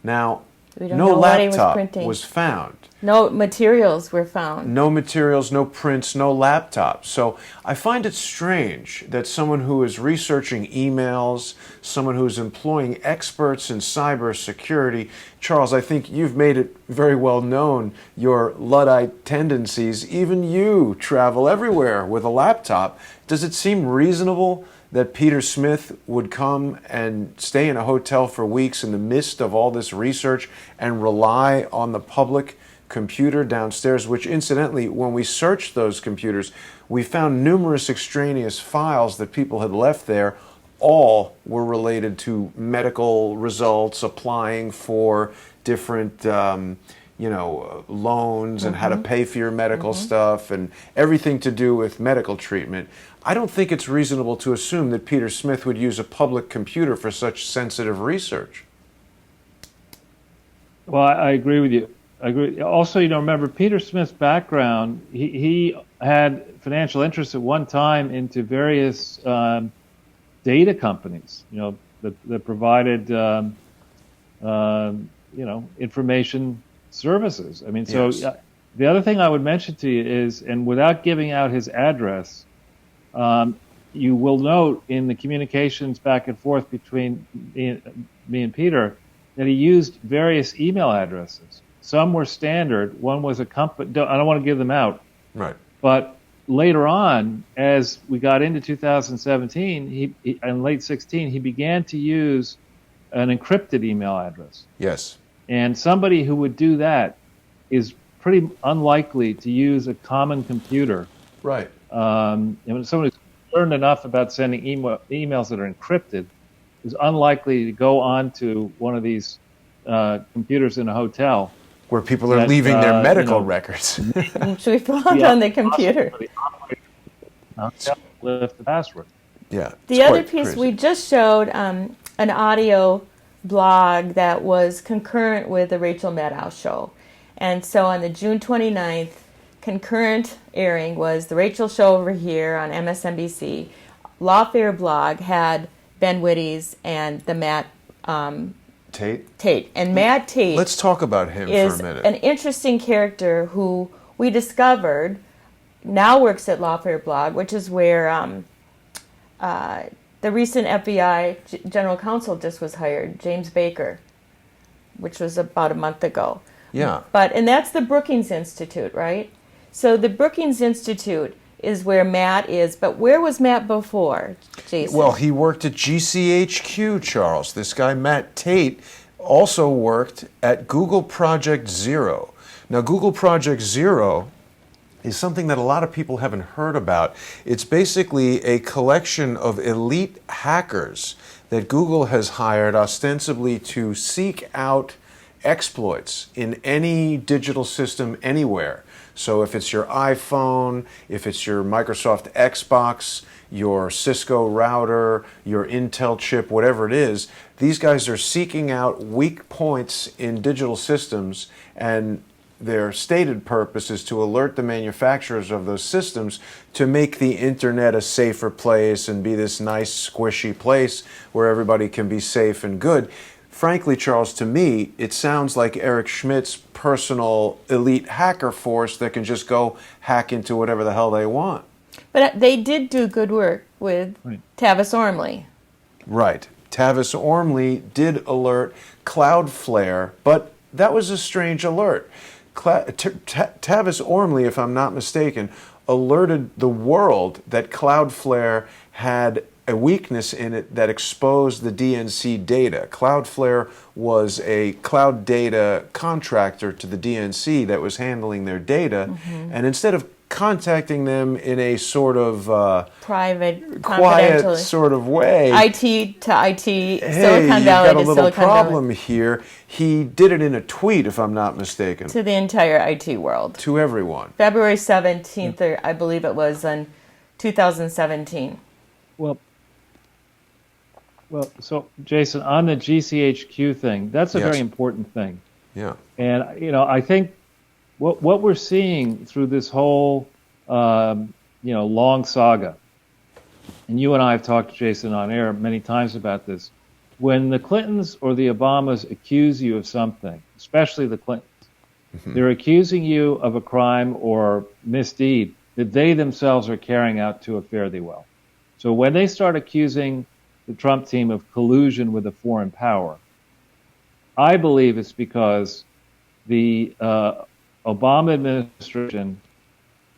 Now, no laptop was found. No materials were found. No materials, no prints, no laptops. So I find it strange that someone who is researching emails, someone who is employing experts in cybersecurity, Charles, I think you've made it very well known your Luddite tendencies. Even you travel everywhere with a laptop. Does it seem reasonable that Peter Smith would come and stay in a hotel for weeks in the midst of all this research and rely on the public computer downstairs, which incidentally, when we searched those computers, we found numerous extraneous files that people had left there. All were related to medical results, applying for different loans and how to pay for your medical stuff and everything to do with medical treatment. I don't think it's reasonable to assume that Peter Smith would use a public computer for such sensitive research. Well, I agree with you. I agree. Also, remember Peter Smith's background. He had financial interests at one time into various data companies, that provided, information services. I mean, so Yes. The other thing I would mention to you is, and without giving out his address, you will note in the communications back and forth between me and Peter that he used various email addresses. Some were standard. One was a company. I don't want to give them out. Right. But later on, as we got into 2017, he in late 16, he began to use an encrypted email address. Yes. And somebody who would do that is pretty unlikely to use a common computer. Right. Someone who's learned enough about sending emails that are encrypted is unlikely to go onto one of these computers in a hotel where people are leaving their medical records. Which we found on the computer. Lift the password. Yeah. The other piece we just showed an audio blog that was concurrent with the Rachel Maddow show. And so on the June 29th, concurrent airing was the Rachel show over here on MSNBC. Lawfare blog had Ben Wittes and the Matt Tate. And Matt Tate, let's talk about him is for a minute. An interesting character who we discovered now works at Lawfare blog, which is where the recent FBI general counsel just was hired, James Baker, which was about a month ago. Yeah. And that's the Brookings Institute, right? So the Brookings Institute is where Matt is, but where was Matt before, Jason? Well, he worked at GCHQ, Charles. This guy, Matt Tate, also worked at Google Project Zero. Now, Google Project Zero is something that a lot of people haven't heard about. It's basically a collection of elite hackers that Google has hired ostensibly to seek out exploits in any digital system anywhere. So if it's your iPhone, if it's your Microsoft Xbox, your Cisco router, your Intel chip, whatever it is, these guys are seeking out weak points in digital systems, and their stated purpose is to alert the manufacturers of those systems to make the internet a safer place and be this nice, squishy place where everybody can be safe and good. Frankly, Charles, to me, it sounds like Eric Schmidt's personal elite hacker force that can just go hack into whatever the hell they want. But they did do good work with Tavis Ormley. Right. Tavis Ormley did alert Cloudflare, but that was a strange alert. Tavis Ormley, if I'm not mistaken, alerted the world that Cloudflare had a weakness in it that exposed the DNC data. Cloudflare was a cloud data contractor to the DNC that was handling their data, and instead of contacting them in a sort of private, quiet sort of way, IT to IT, hey, Silicon Valley you've got a to little Silicon problem Valley. Here. He did it in a tweet, if I'm not mistaken, To the entire IT world. to everyone. February 17th, or I believe it was, in 2017. Well, so Jason, on the GCHQ thing, that's a very important thing. Yeah. And I think what we're seeing through this whole long saga, and you and I have talked to Jason on air many times about this, when the Clintons or the Obamas accuse you of something, especially the Clintons, They're accusing you of a crime or misdeed that they themselves are carrying out to a fare thee well. So when they start accusing the Trump team of collusion with a foreign power, I believe it's because the Obama administration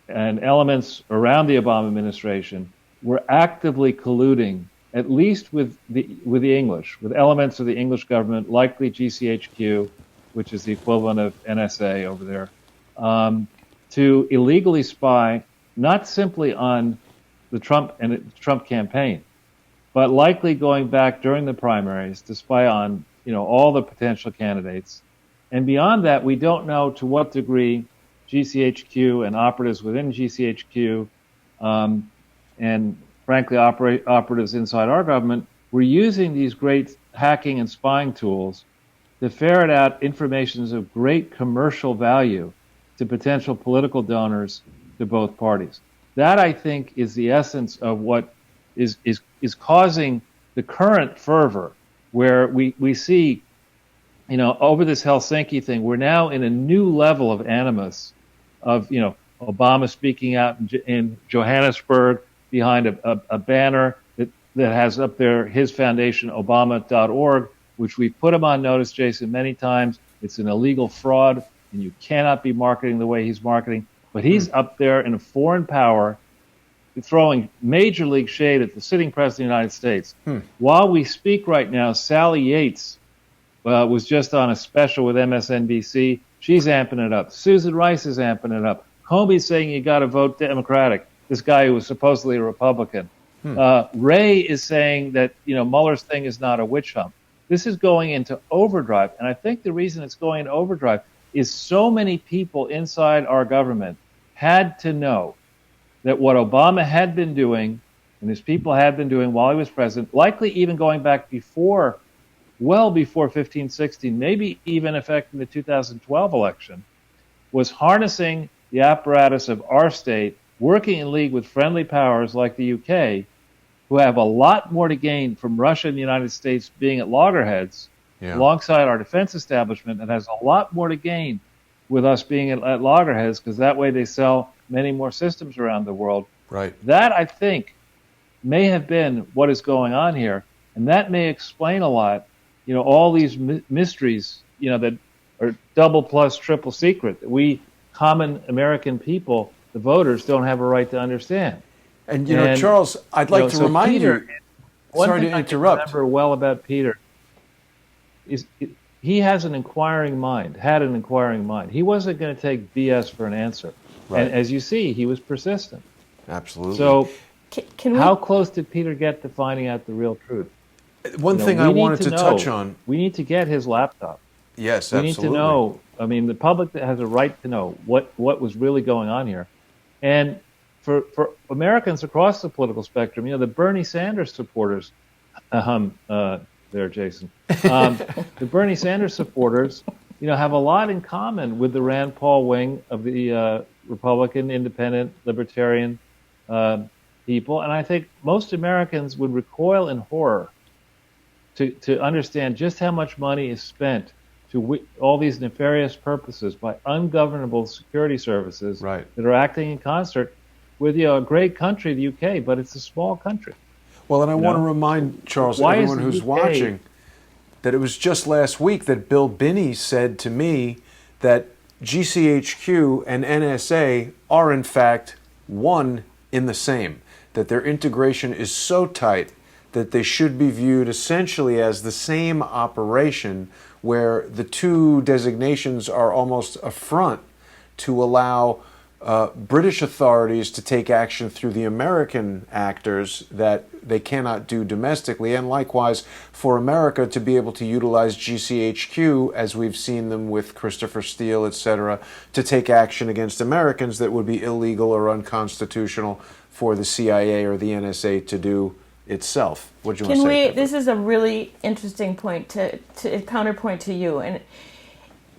and elements around the Obama administration were actively colluding, at least with the English, with elements of the English government, likely GCHQ, which is the equivalent of NSA over there, to illegally spy not simply on the Trump campaign, but likely going back during the primaries to spy on all the potential candidates. And beyond that, we don't know to what degree GCHQ and operatives within GCHQ and frankly operatives inside our government were using these great hacking and spying tools to ferret out information of great commercial value to potential political donors to both parties. That, I think, is the essence of what is causing the current fervor, where we see, over this Helsinki thing, we're now in a new level of animus of, Obama speaking out in Johannesburg behind a banner that has up there his foundation, Obama.org, which we put him on notice, Jason, many times. It's an illegal fraud, and you cannot be marketing the way he's marketing. But he's up there in a foreign power throwing major league shade at the sitting president of the United States. While we speak right now, Sally Yates was just on a special with MSNBC. She's amping it up. Susan Rice is amping it up. Comey's saying you got to vote Democratic, this guy who was supposedly a Republican. Ray is saying that, Mueller's thing is not a witch hunt. This is going into overdrive. And I think the reason it's going into overdrive is so many people inside our government had to know that what Obama had been doing and his people had been doing while he was president, likely even going back well before 15-16, maybe even affecting the 2012 election, was harnessing the apparatus of our state, working in league with friendly powers like the UK, who have a lot more to gain from Russia and the United States being at loggerheads, alongside our defense establishment, that has a lot more to gain with us being at loggerheads, because that way they sell many more systems around the world. Right. That, I think, may have been what is going on here, and that may explain a lot, all these mysteries, that are double plus triple secret, that we common American people, the voters, don't have a right to understand. And, Charles, I'd like to remind Peter, you, sorry to interrupt. I remember well about Peter is he has an inquiring mind, had an inquiring mind. He wasn't going to take BS for an answer. Right. And as you see, he was persistent. Absolutely. So how close did Peter get to finding out the real truth? One thing I wanted to touch on. We need to get his laptop. Yes, we absolutely. We need to know. I mean, the public has a right to know what was really going on here. And for Americans across the political spectrum, the Bernie Sanders supporters, there, Jason. The Bernie Sanders supporters, have a lot in common with the Rand Paul wing of the Republican, independent, libertarian people. And I think most Americans would recoil in horror to understand just how much money is spent to all these nefarious purposes by ungovernable security services that are acting in concert with a great country, the UK, but it's a small country. Well, and I want to remind, Charles, everyone who's watching, that it was just last week that Bill Binney said to me that GCHQ and NSA are, in fact, one in the same, that their integration is so tight that they should be viewed essentially as the same operation, where the two designations are almost a front to allow British authorities to take action through the American actors that they cannot do domestically, and likewise for America to be able to utilize GCHQ, as we've seen them with Christopher Steele, etc., to take action against Americans that would be illegal or unconstitutional for the CIA or the NSA to do itself. What do you want to say? This is a really interesting point to counterpoint to you. And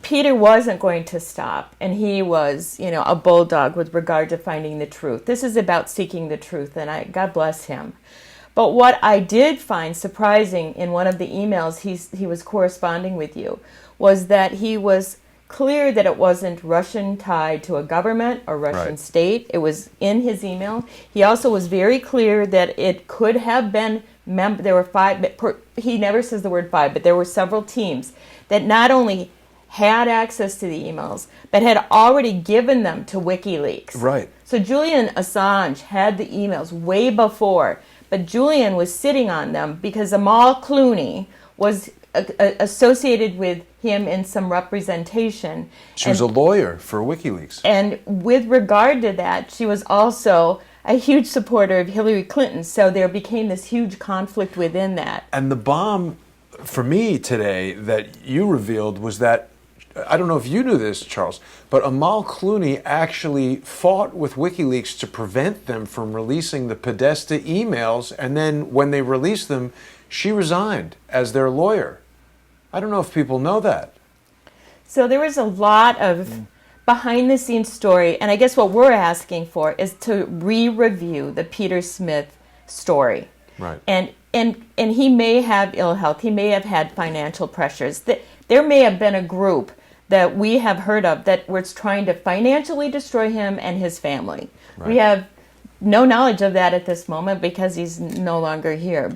Peter wasn't going to stop, and he was, a bulldog with regard to finding the truth. This is about seeking the truth, and God bless him. But what I did find surprising in one of the emails he was corresponding with you was that he was clear that it wasn't Russian tied to a government or Russian Right. state. It was in his email. He also was very clear that it could have been there were 5, he never says the word 5, but there were several teams that not only had access to the emails, but had already given them to WikiLeaks. Right. So Julian Assange had the emails way before, but Julian was sitting on them because Amal Clooney was associated with him in some representation. She was a lawyer for WikiLeaks. And with regard to that, she was also a huge supporter of Hillary Clinton, so there became this huge conflict within that. And the bomb for me today that you revealed was that, I don't know if you knew this, Charles, but Amal Clooney actually fought with WikiLeaks to prevent them from releasing the Podesta emails, and then when they released them, she resigned as their lawyer. I don't know if people know that. So there was a lot of behind-the-scenes story, and I guess what we're asking for is to re-review the Peter Smith story. Right. And he may have ill health. He may have had financial pressures. There may have been a group that we have heard of that was trying to financially destroy him and his family. Right. We have no knowledge of that at this moment because he's no longer here.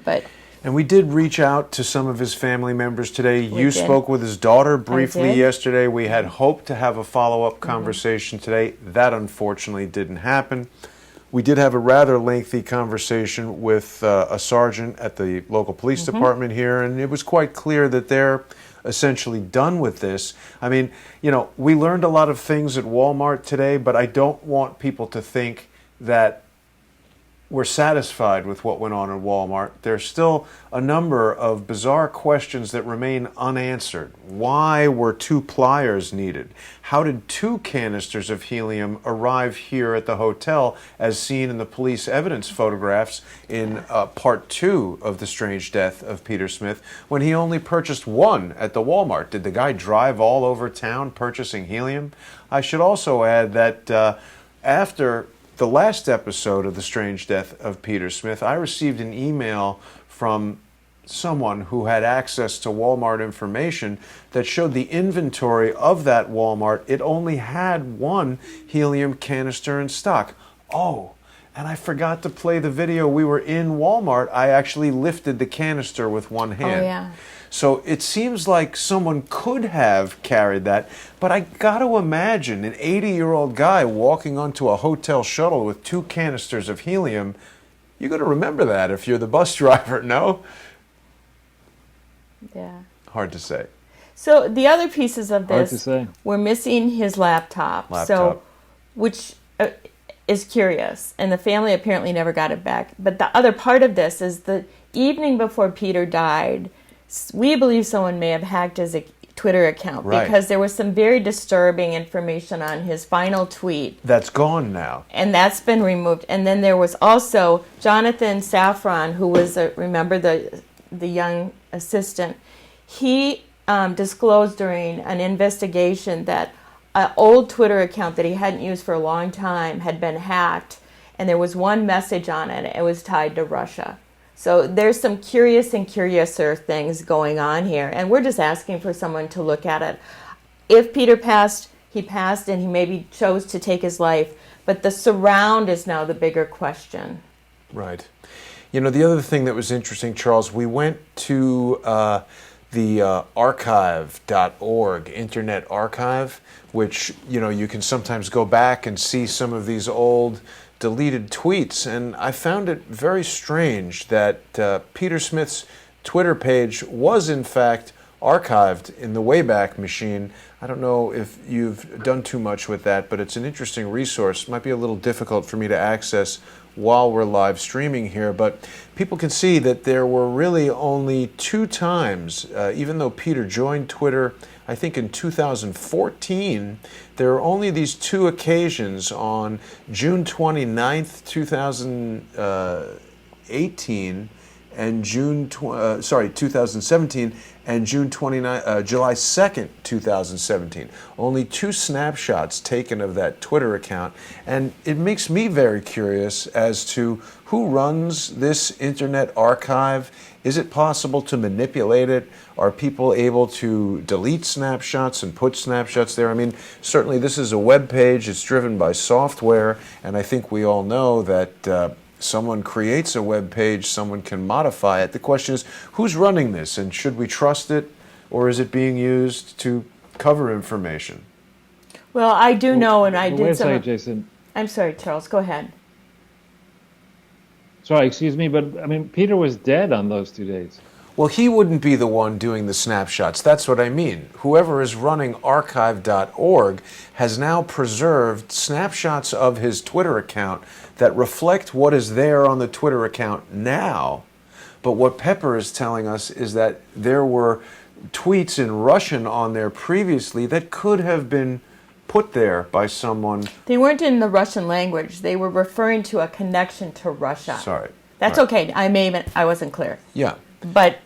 And we did reach out to some of his family members today. You did. spoke with his daughter briefly did. yesterday. We had hoped to have a follow-up conversation today. That unfortunately didn't happen. We did have a rather lengthy conversation with a sergeant at the local police department here, and it was quite clear that they're essentially done with this. I mean, you know, we learned a lot of things at Walmart today, but I don't want people to think that we're satisfied with what went on in Walmart. There's still a number of bizarre questions that remain unanswered. Why were 2 pliers needed? How did 2 canisters of helium arrive here at the hotel, as seen in the police evidence photographs in part 2 of the strange death of Peter Smith, when he only purchased 1 at the Walmart? Did the guy drive all over town purchasing helium? I should also add that after the last episode of The Strange Death of Peter Smith, I received an email from someone who had access to Walmart information that showed the inventory of that Walmart. It only had 1 helium canister in stock. Oh, and I forgot to play the video. We were in Walmart. I actually lifted the canister with 1 hand. Oh, yeah. So it seems like someone could have carried that, but I got to imagine an 80-year-old guy walking onto a hotel shuttle with 2 canisters of helium. You got to remember that if you're the bus driver, no? Yeah. Hard to say. So the other pieces of Hard to this, say. we're missing his laptop. So, which is curious, and the family apparently never got it back. But the other part of this is the evening before Peter died, we believe someone may have hacked his Twitter account because there was some very disturbing information on his final tweet. That's gone now. And that's been removed. And then there was also Jonathan Safran, who was, remember the young assistant. He disclosed during an investigation that an old Twitter account that he hadn't used for a long time had been hacked. And there was one message on it. It was tied to Russia. So there's some curious and curiouser things going on here, and we're just asking for someone to look at it. If Peter passed, he passed, and he maybe chose to take his life, but the surround is now the bigger question. Right. You know, the other thing that was interesting, Charles, we went to the archive.org, Internet Archive, which, you know, you can sometimes go back and see some of these old deleted tweets, and I found it very strange that Peter Smith's Twitter page was in fact archived in the Wayback Machine. I don't know if you've done too much with that, but it's an interesting resource. It might be a little difficult for me to access while we're live streaming here, but people can see that there were really only 2 times, even though Peter joined Twitter, I think in 2014, there are only these 2 occasions on June 29th, 2018, and July 2nd, 2017. Only 2 snapshots taken of that Twitter account, and it makes me very curious as to who runs this internet archive. Is it possible to manipulate it? Are people able to delete snapshots and put snapshots there? I mean, certainly this is a web page. It's driven by software, and I think we all know that someone creates a web page, someone can modify it. The question is, who's running this, and should we trust it, or is it being used to cover information? Well, I do know, and I Wait did a some. second, Jason. I'm sorry, Charles. Go ahead. Sorry, excuse me, but I mean, Peter was dead on those 2 days. Well, he wouldn't be the one doing the snapshots. That's what I mean. Whoever is running archive.org has now preserved snapshots of his Twitter account that reflect what is there on the Twitter account now. But what Pepper is telling us is that there were tweets in Russian on there previously that could have been put there by someone. They weren't in the Russian language. They were referring to a connection to Russia. Sorry. That's All right. okay. I wasn't clear. Yeah. But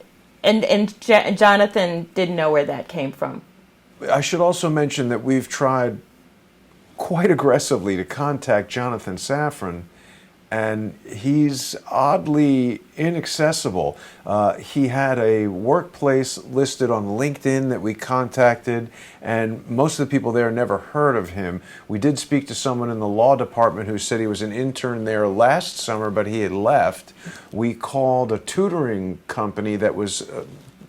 Jonathan didn't know where that came from. I should also mention that we've tried quite aggressively to contact Jonathan Safran, and he's oddly inaccessible. He had a workplace listed on LinkedIn that we contacted, and most of the people there never heard of him. We did speak to someone in the law department who said he was an intern there last summer, but he had left. We called a tutoring company that was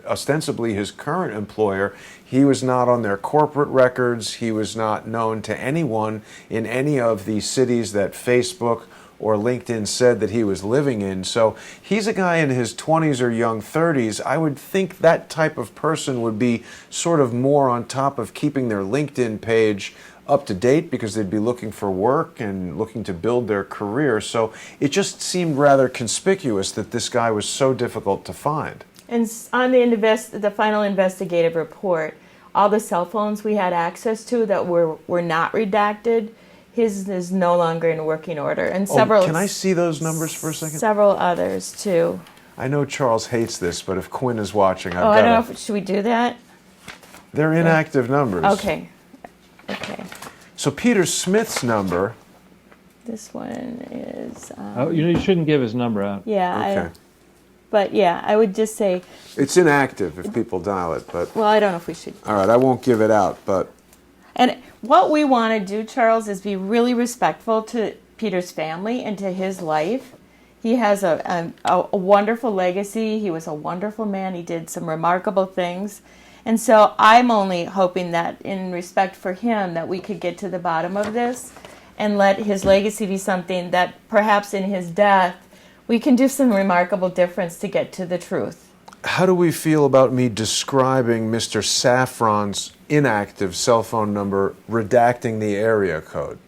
ostensibly his current employer. He was not on their corporate records. He was not known to anyone in any of the cities that Facebook or LinkedIn said that he was living in. So he's a guy in his 20s or young 30s. I would think that type of person would be sort of more on top of keeping their LinkedIn page up to date because they'd be looking for work and looking to build their career. So it just seemed rather conspicuous that this guy was so difficult to find. And on the final investigative report, all the cell phones we had access to that were not redacted, his is no longer in working order. And several. Can I see those numbers for a second? Several others too. I know Charles hates this, but if Quinn is watching, I've Oh, got I don't know. Should we do that? They're inactive numbers. Okay. So Peter Smith's number. This one is. You shouldn't give his number out. Yeah. Okay. I would just say. It's inactive if people dial it, but. Well, I don't know if we should. All right, I won't give it out, but. And what we want to do, Charles, is be really respectful to Peter's family and to his life. He has a wonderful legacy. He was a wonderful man. He did some remarkable things. And so I'm only hoping that in respect for him that we could get to the bottom of this and let his legacy be something that perhaps in his death we can do some remarkable difference to get to the truth. How do we feel about me describing Mr. Safran's inactive cell phone number, redacting the area code?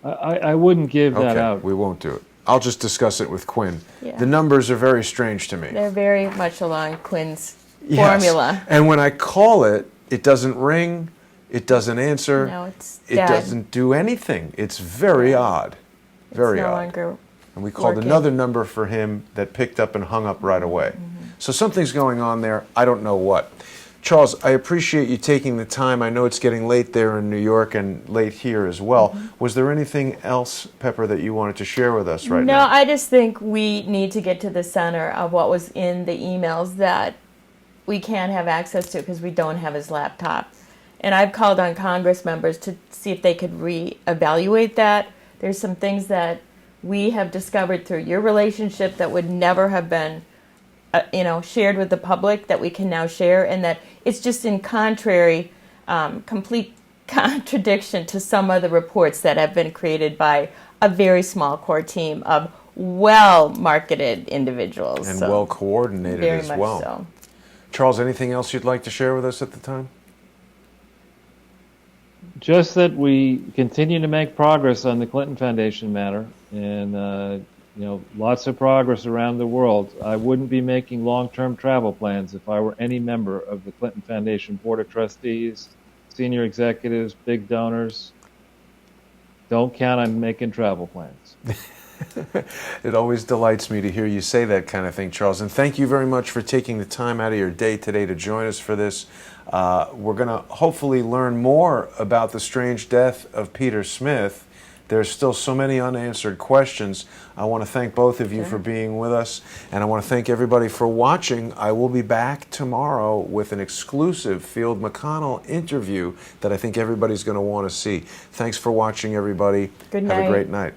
I wouldn't give that out. We won't do it. I'll just discuss it with Quinn. Yeah. The numbers are very strange to me. They're very much along Quinn's Yes. formula. And when I call it, it doesn't ring, it doesn't answer, No, it's it dead. doesn't do anything. It's very odd. Very it's no odd. longer And we called working. another number for him that picked up and hung up right away. Mm-hmm. So something's going on there. I don't know what. Charles, I appreciate you taking the time. I know it's getting late there in New York and late here as well. Mm-hmm. Was there anything else, Pepper, that you wanted to share with us right No, now? I just think we need to get to the center of what was in the emails that we can't have access to because we don't have his laptop. And I've called on Congress members to see if they could reevaluate that. There's some things that we have discovered through your relationship that would never have been shared with the public that we can now share, and that it's just in complete contradiction to some of the reports that have been created by a very small core team of well-marketed individuals. And So, well-coordinated very as much well. so. Charles, anything else you'd like to share with us at the time? Just that we continue to make progress on the Clinton Foundation matter, and lots of progress around the world. I wouldn't be making long-term travel plans if I were any member of the Clinton Foundation Board of Trustees, senior executives, big donors. Don't count on making travel plans. It always delights me to hear you say that kind of thing, Charles. And thank you very much for taking the time out of your day today to join us for this. We're going to hopefully learn more about the strange death of Peter Smith. There's still so many unanswered questions. I want to thank both of you for being with us, and I want to thank everybody for watching. I will be back tomorrow with an exclusive Field McConnell interview that I think everybody's going to want to see. Thanks for watching, everybody. Good Have night. a great night.